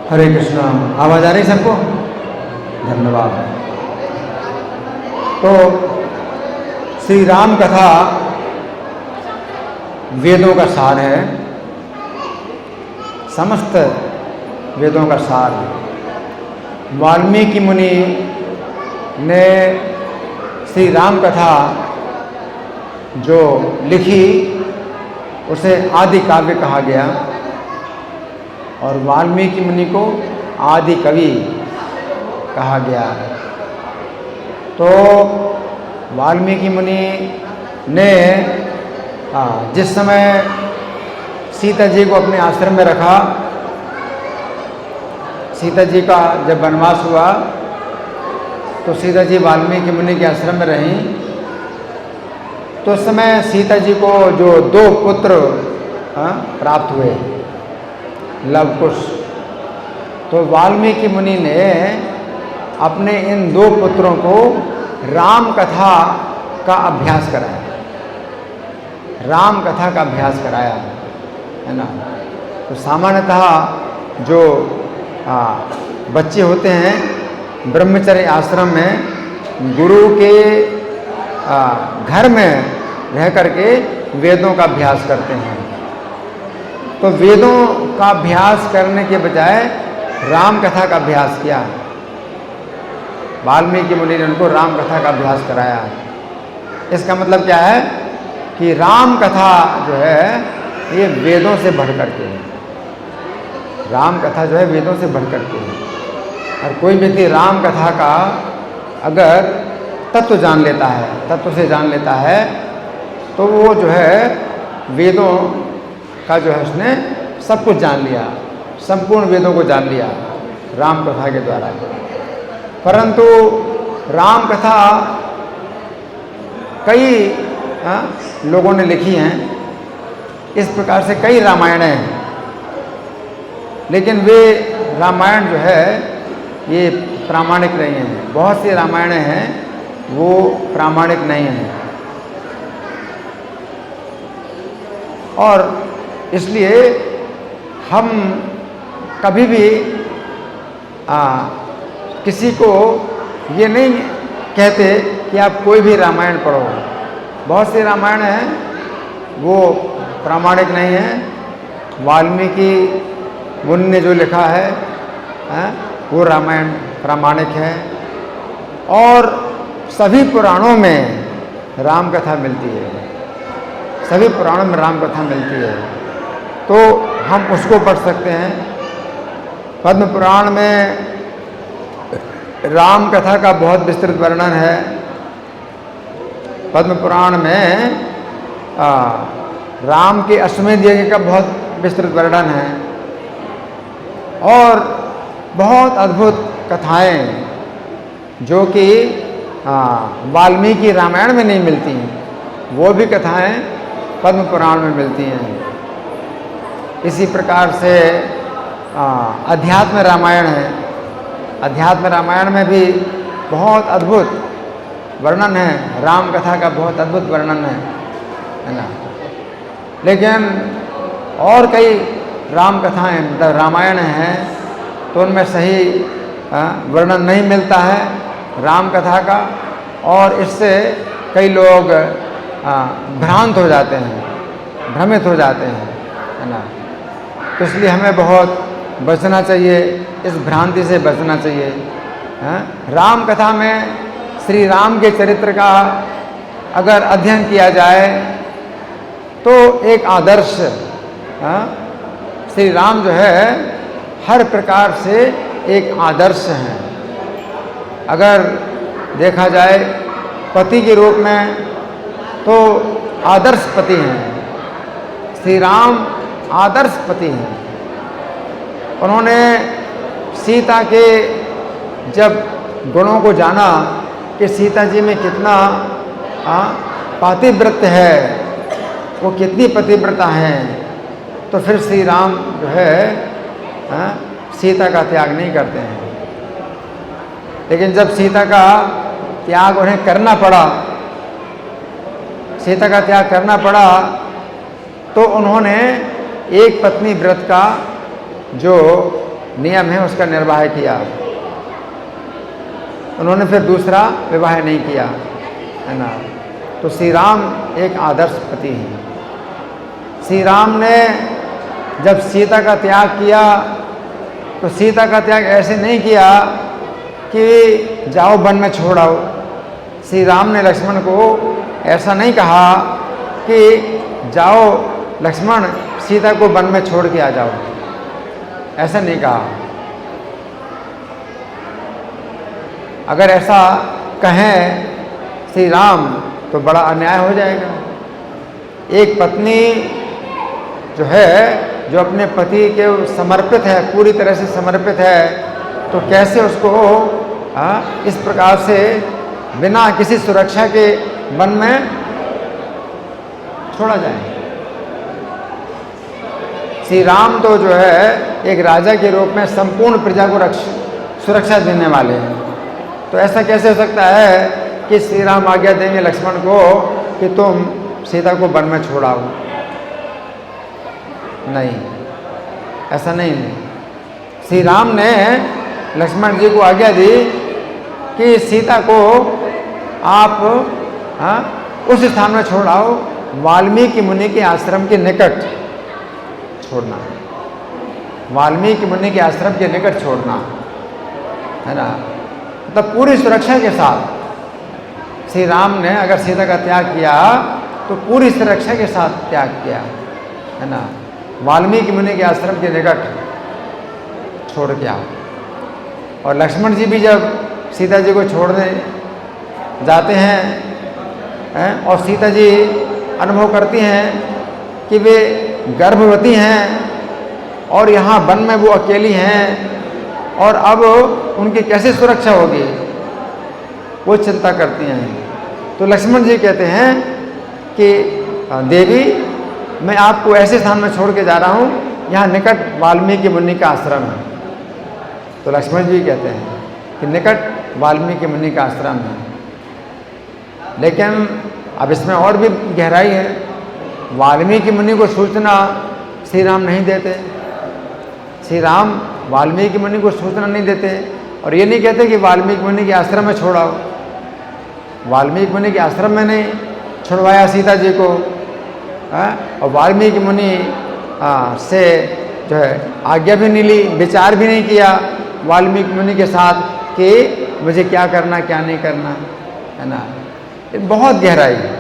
हरे कृष्णा। आवाज आ रही सबको? धन्यवाद। तो श्री राम कथा वेदों का सार है, समस्त वेदों का सार है। वाल्मीकि मुनि ने श्री राम कथा जो लिखी उसे आदि काव्य कहा गया और वाल्मीकि मुनि को आदि कवि कहा गया। तो वाल्मीकि मुनि ने जिस समय सीता जी को अपने आश्रम में रखा, सीता जी का जब वनवास हुआ तो सीता जी वाल्मीकि मुनि के आश्रम में रहीं। तो उस समय सीता जी को जो 2 पुत्र प्राप्त हुए, लव कुश। तो वाल्मीकि मुनि ने अपने इन 2 पुत्रों को राम कथा का अभ्यास कराया, राम कथा का अभ्यास कराया, है ना। तो सामान्यतः जो बच्चे होते हैं ब्रह्मचर्य आश्रम में गुरु के घर में रह करके वेदों का अभ्यास करते हैं। तो वेदों का अभ्यास करने के बजाय राम कथा का अभ्यास किया। वाल्मीकि मुनि ने उनको राम कथा का अभ्यास कराया। इसका मतलब क्या है कि राम कथा जो है ये वेदों से बढ़ करके है। राम कथा जो है वेदों से बढ़ करके है। और कोई व्यक्ति राम कथा का अगर तत्व जान लेता है, तत्व से जान लेता है, तो वो जो है वेदों का जो है उसने सब कुछ जान लिया, संपूर्ण वेदों को जान लिया राम कथा के द्वारा। परंतु राम कथा कई लोगों ने लिखी हैं, इस प्रकार से कई रामायणें हैं, लेकिन वे रामायण जो है ये प्रामाणिक नहीं हैं। बहुत सी रामायणें हैं वो प्रामाणिक नहीं हैं। और इसलिए हम कभी भी किसी को ये नहीं कहते कि आप कोई भी रामायण पढ़ो। बहुत सी रामायण हैं वो प्रामाणिक नहीं हैं। वाल्मीकि मुनि ने जो लिखा है वो रामायण प्रामाणिक है। और सभी पुराणों में राम कथा मिलती है, सभी पुराणों में राम कथा मिलती है, तो हम उसको पढ़ सकते हैं। पद्म पुराण में राम कथा का बहुत विस्तृत वर्णन है। पद्म पुराण में राम के अश्वमेध यज्ञ का बहुत विस्तृत वर्णन है। और बहुत अद्भुत कथाएं जो कि वाल्मीकि रामायण में नहीं मिलती, वो भी कथाएं पद्म पुराण में मिलती हैं। इसी प्रकार से अध्यात्म रामायण है। अध्यात्म रामायण में भी बहुत अद्भुत वर्णन है, राम कथा का बहुत अद्भुत वर्णन है ना। लेकिन और कई राम कथाएं मतलब रामायण हैं तो उनमें सही वर्णन नहीं मिलता है राम कथा का, और इससे कई लोग भ्रांत हो जाते हैं, भ्रमित हो जाते हैं, है ना। तो इसलिए हमें बहुत बचना चाहिए, इस भ्रांति से बचना चाहिए। राम कथा में श्री राम के चरित्र का अगर अध्ययन किया जाए तो एक आदर्श, श्री राम जो है हर प्रकार से एक आदर्श हैं। अगर देखा जाए पति के रूप में तो आदर्श पति हैं, श्री राम आदर्श पति हैं। उन्होंने सीता के जब गुणों को जाना कि सीता जी में कितना पातिव्रत्य है, वो कितनी पतिव्रता हैं, तो फिर श्री राम जो है सीता का त्याग नहीं करते हैं। लेकिन जब सीता का त्याग उन्हें करना पड़ा, सीता का त्याग करना पड़ा, तो उन्होंने एक पत्नी व्रत का जो नियम है उसका निर्वाह किया। उन्होंने फिर दूसरा विवाह नहीं किया, है ना। तो श्री राम एक आदर्श पति हैं। श्री राम ने जब सीता का त्याग किया तो सीता का त्याग ऐसे नहीं किया कि जाओ वन में छोड़ आओ। श्री राम ने लक्ष्मण को ऐसा नहीं कहा कि जाओ लक्ष्मण सीता को वन में छोड़ के आ जाओ, ऐसा नहीं कहा। अगर ऐसा कहें श्री राम तो बड़ा अन्याय हो जाएगा। एक पत्नी जो है, जो अपने पति के समर्पित है, पूरी तरह से समर्पित है, तो कैसे उसको इस प्रकार से बिना किसी सुरक्षा के वन में छोड़ा जाए। श्री राम तो जो है एक राजा के रूप में संपूर्ण प्रजा को सुरक्षा देने वाले हैं। तो ऐसा कैसे हो सकता है कि श्री राम आज्ञा देंगे लक्ष्मण को कि तुम सीता को वन में छोड़ाओ? नहीं, ऐसा नहीं है। श्री राम ने लक्ष्मण जी को आज्ञा दी कि सीता को आप उस स्थान में छोड़ाओ, वाल्मीकि मुनि के आश्रम के निकट छोड़ना, वाल्मीकि मुनि के आश्रम के निकट छोड़ना, है ना। मतलब पूरी सुरक्षा के साथ श्री राम ने अगर सीता का त्याग किया तो पूरी सुरक्षा के साथ त्याग किया, है ना। वाल्मीकि मुनि के आश्रम के निकट छोड़ के आओ। और लक्ष्मण जी भी जब सीता जी को छोड़ने जाते हैं और सीता जी अनुभव करती हैं कि वे गर्भवती हैं और यहाँ वन में वो अकेली हैं और अब उनकी कैसे सुरक्षा होगी, वो चिंता करती हैं। तो लक्ष्मण जी कहते हैं कि देवी, मैं आपको ऐसे स्थान में छोड़ के जा रहा हूँ, यहाँ निकट वाल्मीकि मुनि का आश्रम है। तो लक्ष्मण जी कहते हैं कि निकट वाल्मीकि मुनि का आश्रम है। लेकिन अब इसमें और भी गहराई है। वाल्मीकि मुनि को सूचना श्री राम नहीं देते। श्री राम वाल्मीकि मुनि को सूचना नहीं देते और ये नहीं कहते कि वाल्मीकि मुनि के आश्रम में छोड़ाओ। वाल्मीकि मुनि के आश्रम में नहीं छुड़वाया सीता जी को, और वाल्मीकि मुनि से जो है आज्ञा भी नहीं ली, विचार भी नहीं किया वाल्मीकि मुनि के साथ कि मुझे क्या करना क्या नहीं करना, है ना। ये बहुत गहराई है।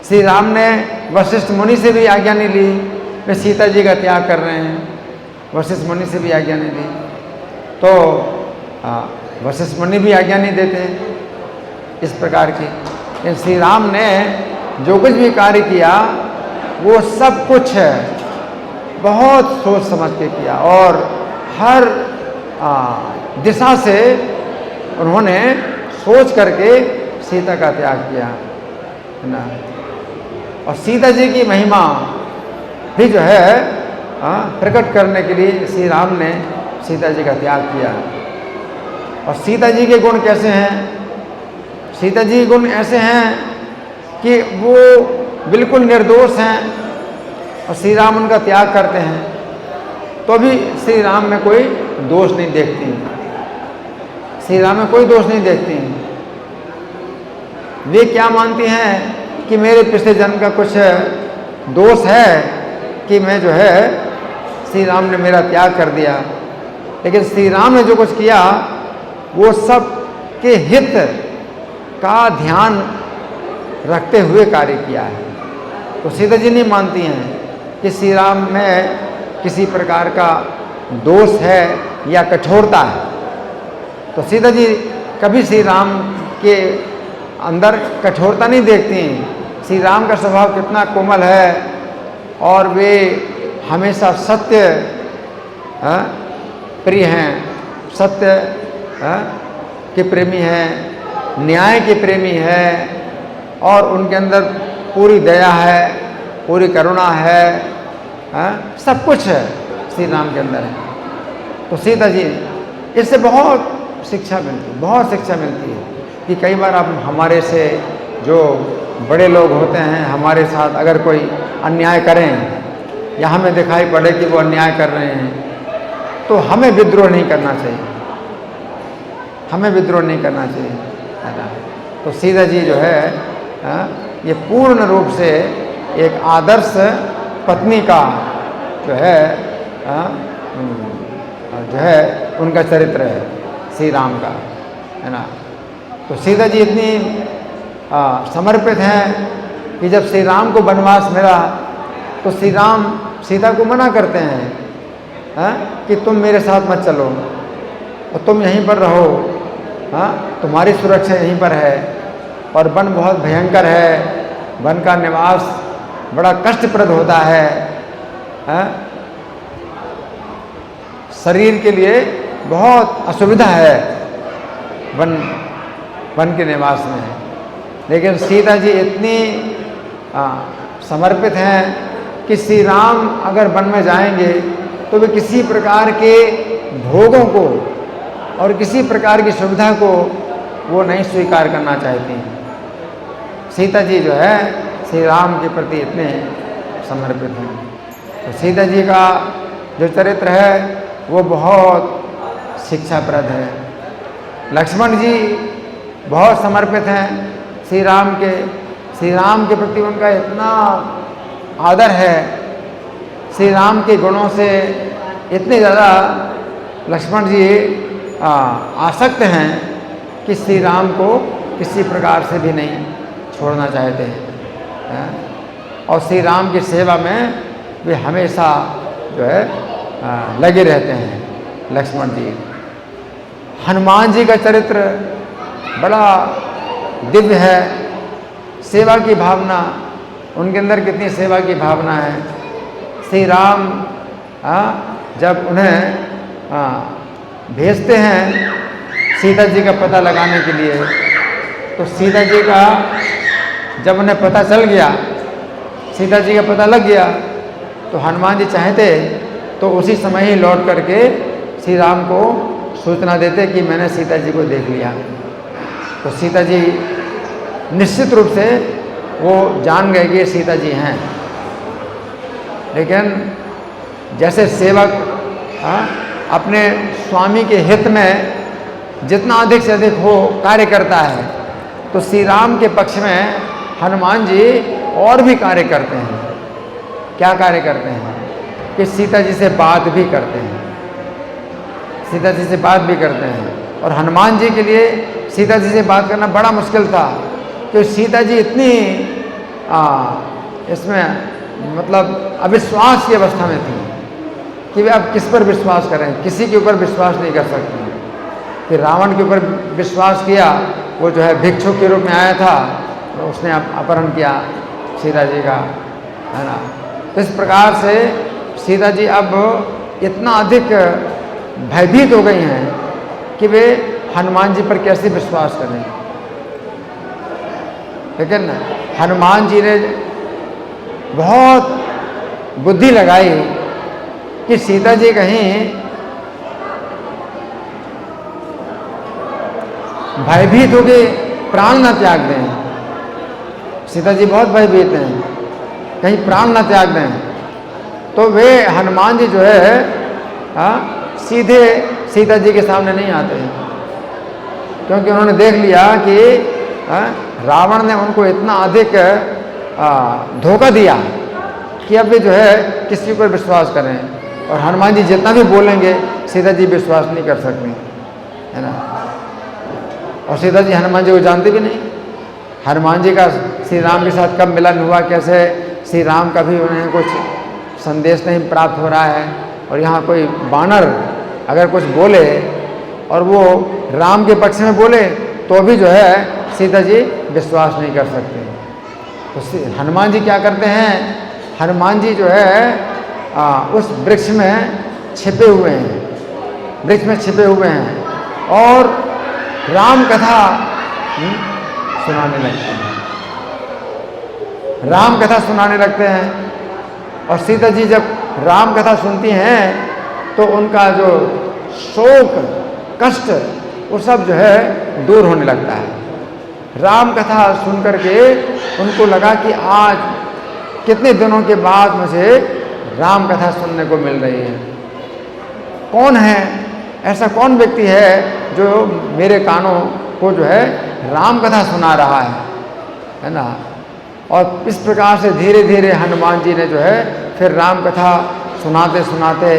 श्री राम ने वशिष्ठ मुनि से भी आज्ञा नहीं ली, वे सीता जी का त्याग कर रहे हैं, वशिष्ठ मुनि से भी आज्ञा नहीं ली। तो वशिष्ठ मुनि भी आज्ञा नहीं देते इस प्रकार की। लेकिन श्री राम ने जो कुछ भी कार्य किया वो सब कुछ बहुत सोच समझ के किया और हर दिशा से उन्होंने सोच करके सीता का त्याग किया, है ना। और सीता जी की महिमा भी जो है प्रकट करने के लिए श्री राम ने सीता जी का त्याग किया। और सीता जी के गुण कैसे हैं? सीता जी के गुण ऐसे हैं कि वो बिल्कुल निर्दोष हैं और श्री राम उनका त्याग करते हैं तो भी श्री राम में कोई दोष नहीं देखती, श्री राम में कोई दोष नहीं देखती। वे क्या मानती हैं कि मेरे पिछले जन्म का कुछ दोष है कि मैं जो है श्री राम ने मेरा त्याग कर दिया। लेकिन श्री राम ने जो कुछ किया वो सब के हित का ध्यान रखते हुए कार्य किया है। तो सीता जी नहीं मानती हैं कि श्री राम में किसी प्रकार का दोष है या कठोरता है। तो सीता जी कभी श्री राम के अंदर कठोरता नहीं देखती। श्री राम का स्वभाव कितना कोमल है और वे हमेशा सत्य प्रिय हैं, सत्य के प्रेमी हैं, न्याय के प्रेमी है और उनके अंदर पूरी दया है, पूरी करुणा है, सब कुछ है श्री राम के अंदर है। तो सीता जी इससे बहुत शिक्षा मिलती, बहुत शिक्षा मिलती है कि कई बार आप हमारे से जो बड़े लोग होते हैं हमारे साथ अगर कोई अन्याय करें या हमें दिखाई पड़े कि वो अन्याय कर रहे हैं तो हमें विद्रोह नहीं करना चाहिए, हमें विद्रोह नहीं करना चाहिए, है ना। तो सीता जी जो है ये पूर्ण रूप से एक आदर्श पत्नी का जो है उनका चरित्र है श्री राम का, है ना। तो सीता जी इतनी समर्पित हैं कि जब श्री राम को वनवास मिला तो श्री राम सीता को मना करते हैं कि तुम मेरे साथ मत चलो और तुम यहीं पर रहो, तुम्हारी सुरक्षा यहीं पर है, और वन बहुत भयंकर है, वन का निवास बड़ा कष्टप्रद होता है, शरीर के लिए बहुत असुविधा है वन के निवास में। लेकिन सीता जी इतनी समर्पित हैं कि श्री राम अगर वन में जाएंगे तो वे किसी प्रकार के भोगों को और किसी प्रकार की सुविधा को वो नहीं स्वीकार करना चाहती हैं। सीता जी जो है श्री राम के प्रति इतने समर्पित हैं। तो सीता जी का जो चरित्र है वो बहुत शिक्षाप्रद है। लक्ष्मण जी बहुत समर्पित हैं श्री राम के प्रति उनका इतना आदर है, श्री राम के गुणों से इतने ज़्यादा लक्ष्मण जी आसक्त हैं कि श्री राम को किसी प्रकार से भी नहीं छोड़ना चाहते हैं, और श्री राम की सेवा में वे हमेशा जो है लगे रहते हैं लक्ष्मण जी। हनुमान जी का चरित्र बड़ा दिव्य है, सेवा की भावना, उनके अंदर कितनी सेवा की भावना है। श्री राम जब उन्हें भेजते हैं सीता जी का पता लगाने के लिए, तो सीता जी का जब उन्हें पता चल गया, सीता जी का पता लग गया, तो हनुमान जी चाहते तो उसी समय ही लौट करके श्री राम को सूचना देते कि मैंने सीता जी को देख लिया। तो सीता जी निश्चित रूप से वो जान गए कि सीता जी हैं। लेकिन जैसे सेवक अपने स्वामी के हित में जितना अधिक से अधिक हो कार्य करता है, तो श्री राम के पक्ष में हनुमान जी और भी कार्य करते हैं। क्या कार्य करते हैं कि सीता जी से बात भी करते हैं, सीता जी से बात भी करते हैं। और हनुमान जी के लिए सीता जी से बात करना बड़ा मुश्किल था, कि सीता जी इतनी इसमें मतलब अविश्वास की अवस्था में थी कि वे अब किस पर विश्वास करें, किसी के ऊपर विश्वास नहीं कर सकती। कि रावण के ऊपर विश्वास किया, वो जो है भिक्षुक के रूप में आया था, तो उसने अपहरण किया सीता जी का, है ना। तो इस प्रकार से सीता जी अब इतना अधिक भयभीत हो गई हैं कि वे हनुमान जी पर कैसे विश्वास करें। लेकिन हनुमान जी ने बहुत बुद्धि लगाई कि सीता जी कहीं भयभीत होकर प्राण न त्याग दें। सीता जी बहुत भयभीत हैं, कहीं प्राण न त्याग दें। तो वे हनुमान जी जो है सीधे सीता जी के सामने नहीं आते हैं, क्योंकि उन्होंने देख लिया कि रावण ने उनको इतना अधिक धोखा दिया कि अब वे जो है किसी पर विश्वास करें। और हनुमान जी जितना भी बोलेंगे सीता जी विश्वास नहीं कर सकती, है ना। और सीता जी हनुमान जी को जानते भी नहीं। हनुमान जी का श्री राम के साथ कब मिलन हुआ, कैसे श्री राम का भी उन्हें कुछ संदेश नहीं प्राप्त हो रहा है। और यहाँ कोई बानर अगर कुछ बोले और वो राम के पक्ष में बोले तो भी जो है सीता जी विश्वास नहीं कर सकते। तो हनुमान जी क्या करते हैं, हनुमान जी जो है उस वृक्ष में छिपे हुए हैं, वृक्ष में छिपे हुए हैं और राम कथा सुनाने लगते हैं, राम कथा सुनाने लगते हैं। और सीता जी जब राम कथा सुनती हैं तो उनका जो शोक कष्ट वो सब जो है दूर होने लगता है। राम कथा सुन करके उनको लगा कि आज कितने दिनों के बाद मुझे राम कथा सुनने को मिल रही है। कौन है, ऐसा कौन व्यक्ति है जो मेरे कानों को जो है राम कथा सुना रहा है ना। और इस प्रकार से धीरे धीरे हनुमान जी ने जो है फिर राम कथा सुनाते सुनाते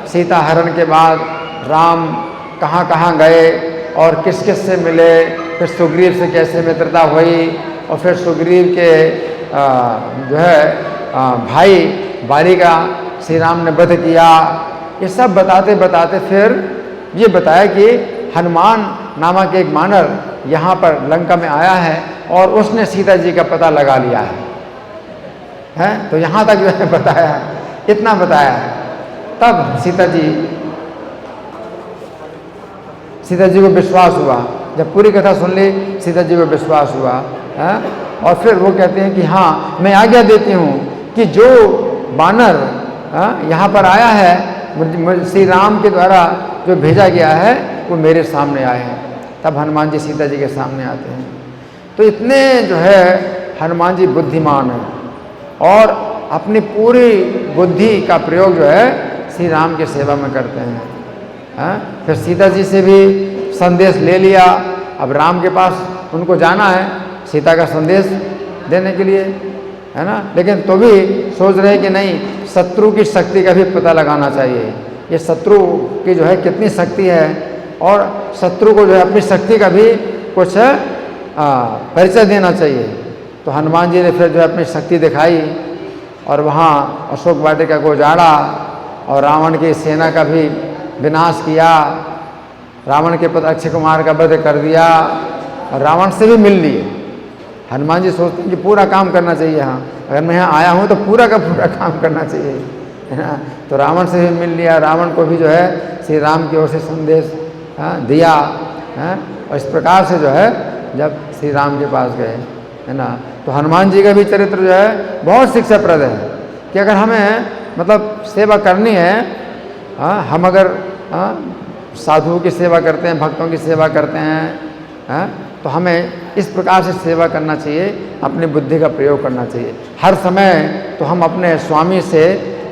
सीता हरण के बाद राम कहाँ कहाँ गए और किस किस से मिले, फिर सुग्रीव से कैसे मित्रता हुई, और फिर सुग्रीव के जो है भाई बाली का श्री राम ने वध किया। ये सब बताते बताते फिर ये बताया कि हनुमान नामक एक मानव यहाँ पर लंका में आया है और उसने सीता जी का पता लगा लिया है। तो यहाँ तक जो है बताया, इतना बताया है। तब सीता जी को विश्वास हुआ, जब पूरी कथा सुन ली सीता जी को विश्वास हुआ है। और फिर वो कहते हैं कि हाँ, मैं आज्ञा देती हूँ कि जो बानर यहाँ पर आया है, श्री राम के द्वारा जो भेजा गया है, वो मेरे सामने आए हैं। तब हनुमान जी सीता जी के सामने आते हैं। तो इतने जो है हनुमान जी बुद्धिमान हैं और अपनी पूरी बुद्धि का प्रयोग जो है श्री राम की सेवा में करते हैं। फिर सीता जी से भी संदेश ले लिया। अब राम के पास उनको जाना है सीता का संदेश देने के लिए, है ना। लेकिन तो भी सोच रहे कि नहीं, शत्रु की शक्ति का भी पता लगाना चाहिए। ये शत्रु की जो है कितनी शक्ति है, और शत्रु को जो है अपनी शक्ति का भी कुछ परिचय देना चाहिए। तो हनुमान जी ने फिर जो है अपनी शक्ति दिखाई और वहाँ अशोक वाटिका को उजाड़ा और रावण की सेना का भी विनाश किया। रावण के पुत्र अक्षय कुमार का वध कर दिया और रावण से भी मिल लिए। हनुमान जी सोचते हैं कि पूरा काम करना चाहिए, हाँ, अगर मैं यहाँ आया हूँ तो पूरा का पूरा काम करना चाहिए, है ना। तो रावण से भी मिल लिया, रावण को भी जो है श्री राम की ओर से संदेश दिया, है। और इस प्रकार से जो है जब श्री राम के पास गए, है ना, तो हनुमान जी का भी चरित्र जो है बहुत शिक्षाप्रद है कि अगर हमें मतलब सेवा करनी है, हम अगर साधुओं की सेवा करते हैं, भक्तों की सेवा करते हैं, तो हमें इस प्रकार से सेवा करना चाहिए, अपनी बुद्धि का प्रयोग करना चाहिए। हर समय तो हम अपने स्वामी से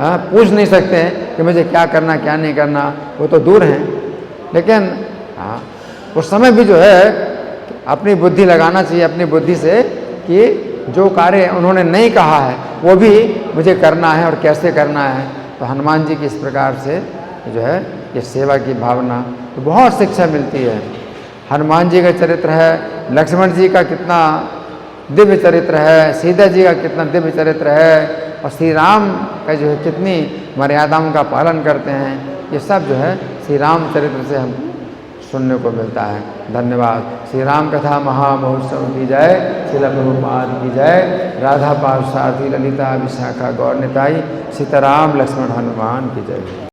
पूछ नहीं सकते कि मुझे क्या करना क्या नहीं करना, वो तो दूर हैं। लेकिन उस समय भी जो है अपनी बुद्धि लगाना चाहिए, अपनी बुद्धि से कि जो कार्य उन्होंने नहीं कहा है वो भी मुझे करना है और कैसे करना है। तो हनुमान जी की इस प्रकार से जो है ये सेवा की भावना, तो बहुत शिक्षा मिलती है। हनुमान जी का चरित्र है, लक्ष्मण जी का कितना दिव्य चरित्र है, सीता जी का कितना दिव्य चरित्र है, और श्री राम का जो है कितनी मर्यादाओं का पालन करते हैं, ये सब जो है श्री राम चरित्र से हम सुनने को मिलता है। धन्यवाद। श्री राम कथा महामहोत्सव की जय, श्रील प्रभुपाद की जय। राधा पार्षार्थी ललिता विशाखा गौर निताई, सीताराम लक्ष्मण हनुमान की जय।